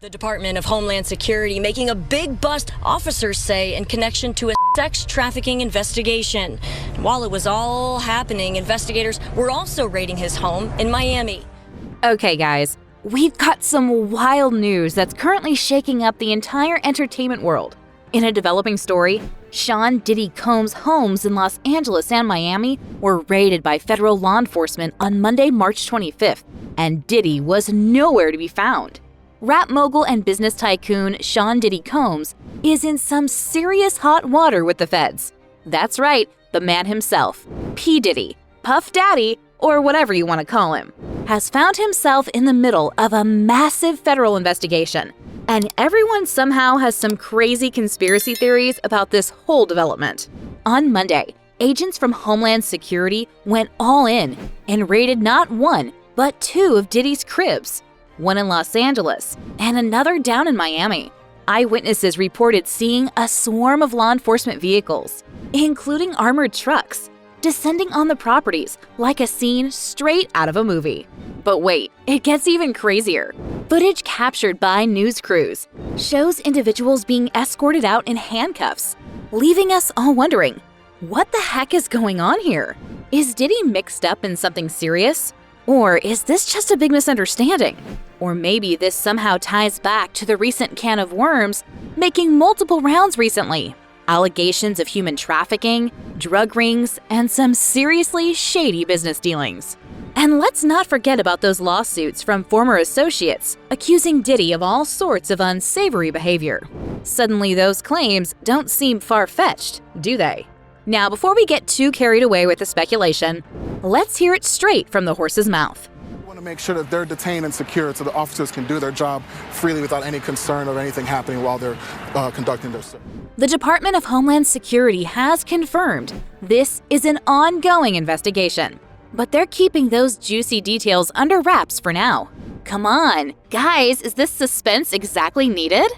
The Department of Homeland Security making a big bust, officers say, in connection to a sex trafficking investigation. And while it was all happening, investigators were also raiding his home in Miami. Okay, guys, we've got some wild news that's currently shaking up the entire entertainment world. In a developing story, Sean Diddy Combs' homes in Los Angeles and Miami were raided by federal law enforcement on Monday, March 25th, and Diddy was nowhere to be found. Rap mogul and business tycoon Sean Diddy Combs is in some serious hot water with the feds. That's right, the man himself, P. Diddy, Puff Daddy, or whatever you want to call him, has found himself in the middle of a massive federal investigation. And everyone somehow has some crazy conspiracy theories about this whole development. On Monday, agents from Homeland Security went all in and raided not one, but two of Diddy's cribs. One in Los Angeles, and another down in Miami. Eyewitnesses reported seeing a swarm of law enforcement vehicles, including armored trucks, descending on the properties like a scene straight out of a movie. But wait, it gets even crazier. Footage captured by news crews shows individuals being escorted out in handcuffs, leaving us all wondering, what the heck is going on here? Is Diddy mixed up in something serious? Or is this just a big misunderstanding? Or maybe this somehow ties back to the recent can of worms making multiple rounds recently. Allegations of human trafficking, drug rings, and some seriously shady business dealings. And let's not forget about those lawsuits from former associates accusing Diddy of all sorts of unsavory behavior. Suddenly those claims don't seem far-fetched, do they? Now, before we get too carried away with the speculation, let's hear it straight from the horse's mouth. We want to make sure that they're detained and secured so the officers can do their job freely without any concern of anything happening while they're conducting their search. The Department of Homeland Security has confirmed this is an ongoing investigation, but they're keeping those juicy details under wraps for now. Come on, guys, is this suspense exactly needed?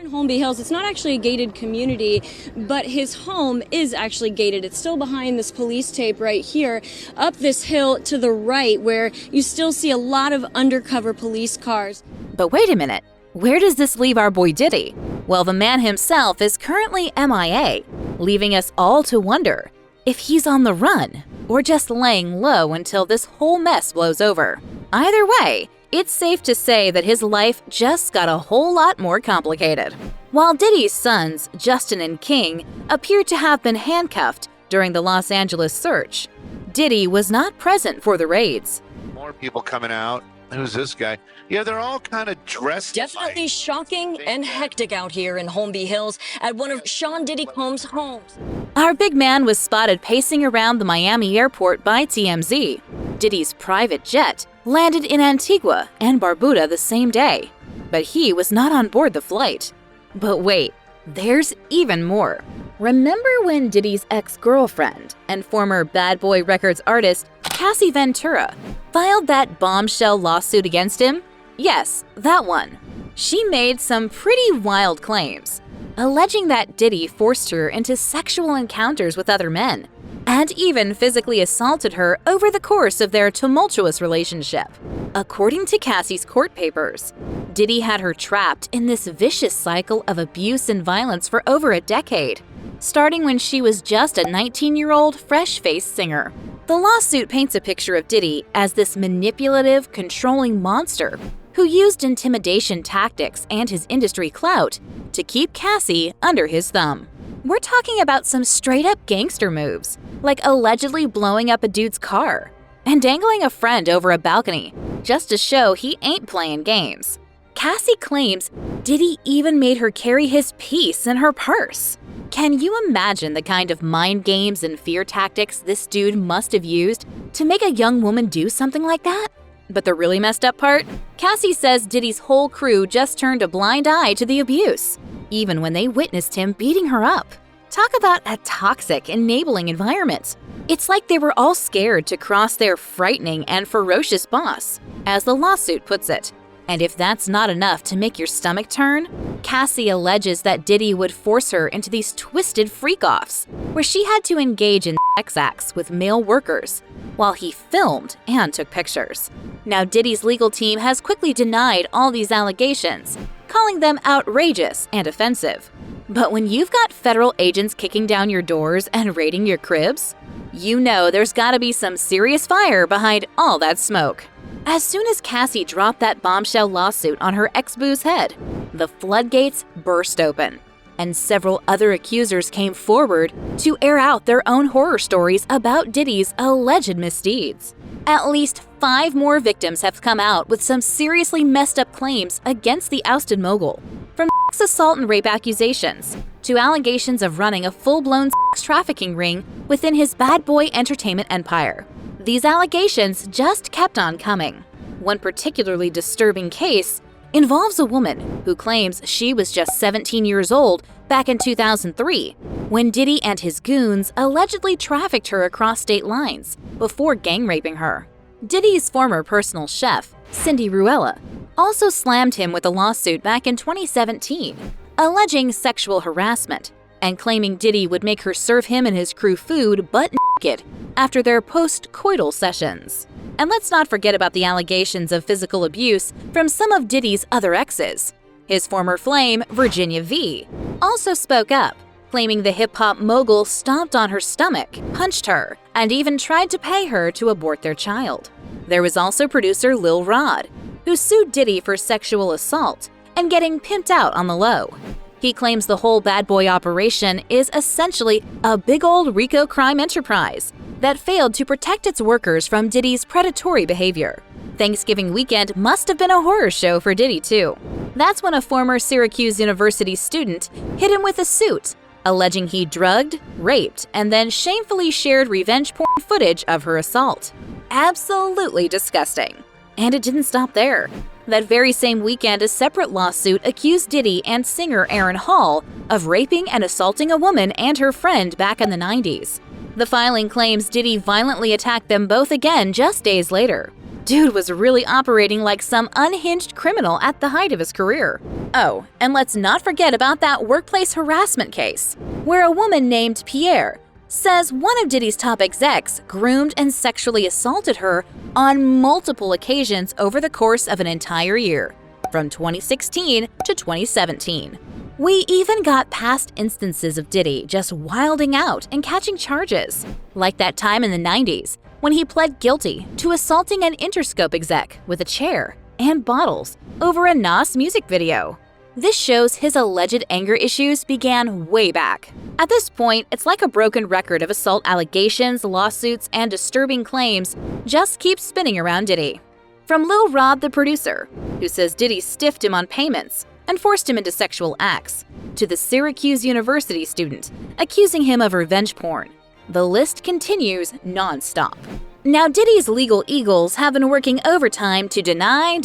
In Holmby Hills, it's not actually a gated community, but his home is actually gated. It's still behind this police tape right here, up this hill to the right, where you still see a lot of undercover police cars. But wait a minute, where does this leave our boy Diddy? Well, the man himself is currently MIA, leaving us all to wonder if he's on the run or just laying low until this whole mess blows over. Either way, it's safe to say that his life just got a whole lot more complicated. While Diddy's sons, Justin and King, appeared to have been handcuffed during the Los Angeles search, Diddy was not present for the raids. More people coming out. Who's this guy? Yeah, they're all kind of dressed. Definitely shocking and hectic out here in Holmby Hills at one of Sean Diddy Combs' homes. Our big man was spotted pacing around the Miami airport by TMZ. Diddy's private jet landed in Antigua and Barbuda the same day, but he was not on board the flight. But wait, there's even more. Remember when Diddy's ex-girlfriend and former Bad Boy Records artist Cassie Ventura filed that bombshell lawsuit against him? Yes, that one. She made some pretty wild claims, alleging that Diddy forced her into sexual encounters with other men, and even physically assaulted her over the course of their tumultuous relationship. According to Cassie's court papers, Diddy had her trapped in this vicious cycle of abuse and violence for over a decade, starting when she was just a 19-year-old fresh-faced singer. The lawsuit paints a picture of Diddy as this manipulative, controlling monster who used intimidation tactics and his industry clout to keep Cassie under his thumb. We're talking about some straight-up gangster moves, like allegedly blowing up a dude's car and dangling a friend over a balcony just to show he ain't playing games. Cassie claims Diddy even made her carry his piece in her purse. Can you imagine the kind of mind games and fear tactics this dude must have used to make a young woman do something like that? But the really messed up part? Cassie says Diddy's whole crew just turned a blind eye to the abuse, even when they witnessed him beating her up. Talk about a toxic, enabling environment. It's like they were all scared to cross their frightening and ferocious boss, as the lawsuit puts it. And if that's not enough to make your stomach turn, Cassie alleges that Diddy would force her into these twisted freak-offs, where she had to engage in sex acts with male workers, while he filmed and took pictures. Now, Diddy's legal team has quickly denied all these allegations, calling them outrageous and offensive. But when you've got federal agents kicking down your doors and raiding your cribs, you know there's gotta be some serious fire behind all that smoke. As soon as Cassie dropped that bombshell lawsuit on her ex-boo's head, the floodgates burst open, and several other accusers came forward to air out their own horror stories about Diddy's alleged misdeeds. At least 5 more victims have come out with some seriously messed up claims against the ousted mogul, from assault and rape accusations to allegations of running a full-blown sex trafficking ring within his bad boy entertainment empire. These allegations just kept on coming. One particularly disturbing case involves a woman who claims she was just 17 years old back in 2003 when Diddy and his goons allegedly trafficked her across state lines before gang raping her. Diddy's former personal chef, Cindy Ruella, also slammed him with a lawsuit back in 2017, alleging sexual harassment and claiming Diddy would make her serve him and his crew food butt naked after their post-coital sessions. And let's not forget about the allegations of physical abuse from some of Diddy's other exes. His former flame, Virginia V, also spoke up, claiming the hip-hop mogul stomped on her stomach, punched her, and even tried to pay her to abort their child. There was also producer Lil Rod, who sued Diddy for sexual assault and getting pimped out on the low. He claims the whole bad boy operation is essentially a big old RICO crime enterprise that failed to protect its workers from Diddy's predatory behavior. Thanksgiving weekend must have been a horror show for Diddy, too. That's when a former Syracuse University student hit him with a suit, alleging he drugged, raped, and then shamefully shared revenge porn footage of her assault. Absolutely disgusting. And it didn't stop there. That very same weekend, a separate lawsuit accused Diddy and singer Aaron Hall of raping and assaulting a woman and her friend back in the 90s. The filing claims Diddy violently attacked them both again just days later. Dude was really operating like some unhinged criminal at the height of his career. Oh, and let's not forget about that workplace harassment case, where a woman named Pierre says one of Diddy's top execs groomed and sexually assaulted her on multiple occasions over the course of an entire year, from 2016 to 2017. We even got past instances of Diddy just wilding out and catching charges, like that time in the 90s when he pled guilty to assaulting an Interscope exec with a chair and bottles over a Nas music video. This shows his alleged anger issues began way back. At this point, it's like a broken record of assault allegations, lawsuits, and disturbing claims just keeps spinning around Diddy. From Lil Rod, the producer, who says Diddy stiffed him on payments and forced him into sexual acts, to the Syracuse University student accusing him of revenge porn. The list continues non-stop. Now, Diddy's legal eagles have been working overtime to deny,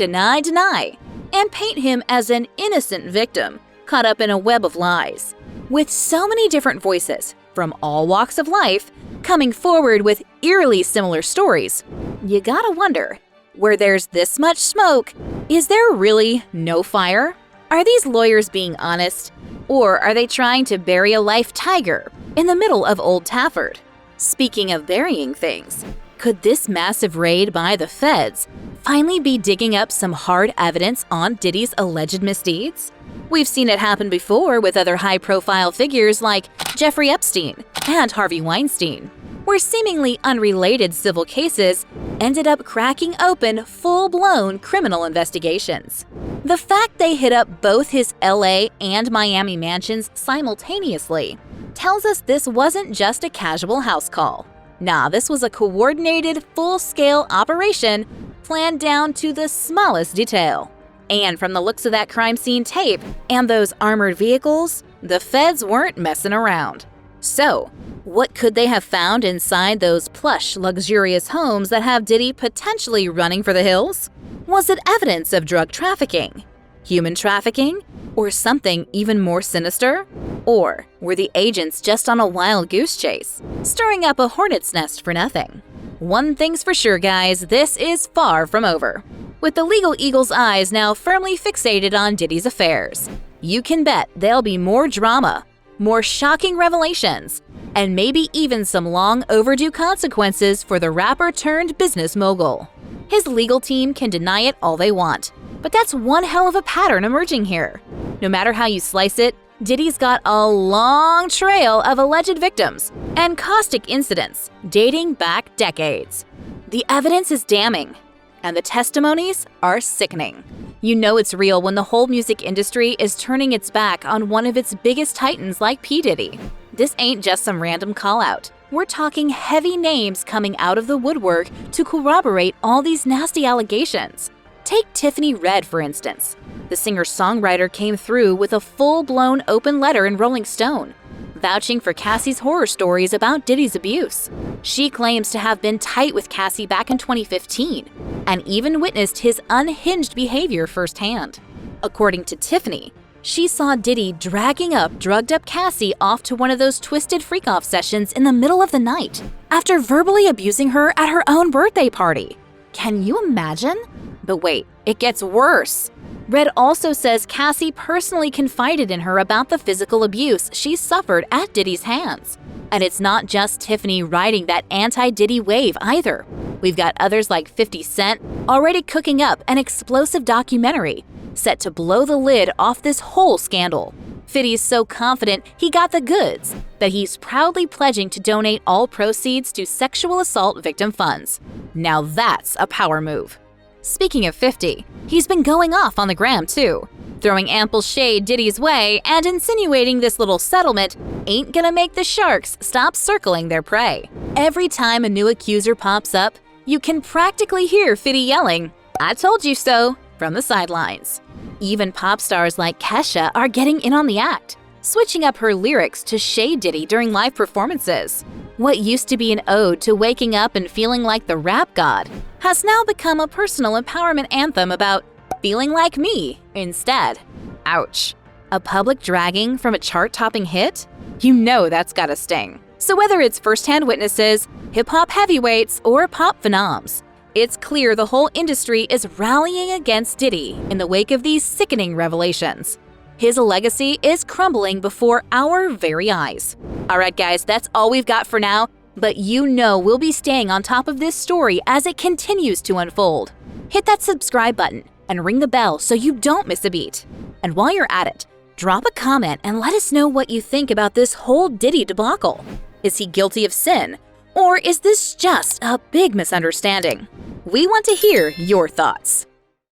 and paint him as an innocent victim caught up in a web of lies. With so many different voices from all walks of life coming forward with eerily similar stories, you gotta wonder, where there's this much smoke, is there really no fire? Are these lawyers being honest, or are they trying to bury a life tiger in the middle of Old Tafford? Speaking of burying things, could this massive raid by the feds finally be digging up some hard evidence on Diddy's alleged misdeeds? We've seen it happen before with other high-profile figures like Jeffrey Epstein and Harvey Weinstein, where seemingly unrelated civil cases ended up cracking open full-blown criminal investigations. The fact they hit up both his LA and Miami mansions simultaneously tells us this wasn't just a casual house call. Nah, this was a coordinated, full-scale operation planned down to the smallest detail. And from the looks of that crime scene tape and those armored vehicles, the feds weren't messing around. So, what could they have found inside those plush, luxurious homes that have Diddy potentially running for the hills? Was it evidence of drug trafficking, human trafficking, or something even more sinister? Or were the agents just on a wild goose chase, stirring up a hornet's nest for nothing? One thing's for sure, guys, this is far from over. With the legal eagle's eyes now firmly fixated on Diddy's affairs, you can bet there'll be more drama, more shocking revelations, and maybe even some long overdue consequences for the rapper turned business mogul. His legal team can deny it all they want, But that's one hell of a pattern emerging here. No matter how you slice it, Diddy's got a long trail of alleged victims and caustic incidents dating back decades. The evidence is damning, and the testimonies are sickening. You know it's real when the whole music industry is turning its back on one of its biggest titans like P. Diddy. This ain't just some random call-out. We're talking heavy names coming out of the woodwork to corroborate all these nasty allegations. Take Tiffany Red, for instance. The singer-songwriter came through with a full-blown open letter in Rolling Stone, vouching for Cassie's horror stories about Diddy's abuse. She claims to have been tight with Cassie back in 2015 and even witnessed his unhinged behavior firsthand. According to Tiffany, she saw Diddy dragging up drugged-up Cassie off to one of those twisted freak-off sessions in the middle of the night after verbally abusing her at her own birthday party. Can you imagine? But wait, it gets worse. Red also says Cassie personally confided in her about the physical abuse she suffered at Diddy's hands. And it's not just Tiffany riding that anti-Diddy wave either. We've got others like 50 Cent already cooking up an explosive documentary set to blow the lid off this whole scandal. 50's so confident he got the goods that he's proudly pledging to donate all proceeds to sexual assault victim funds. Now that's a power move. Speaking of 50, he's been going off on the gram too, throwing ample shade Diddy's way and insinuating this little settlement ain't gonna make the sharks stop circling their prey. Every time a new accuser pops up, you can practically hear 50 yelling, "I told you so," from the sidelines. Even pop stars like Kesha are getting in on the act, switching up her lyrics to shade Diddy during live performances. What used to be an ode to waking up and feeling like the rap god has now become a personal empowerment anthem about feeling like me instead. Ouch. A public dragging from a chart-topping hit? You know that's gotta sting. So whether it's first-hand witnesses, hip-hop heavyweights, or pop phenoms, it's clear the whole industry is rallying against Diddy in the wake of these sickening revelations. His legacy is crumbling before our very eyes. Alright guys, that's all we've got for now, but you know we'll be staying on top of this story as it continues to unfold. Hit that subscribe button and ring the bell so you don't miss a beat. And while you're at it, drop a comment and let us know what you think about this whole Diddy debacle. Is he guilty of sin? Or is this just a big misunderstanding? We want to hear your thoughts.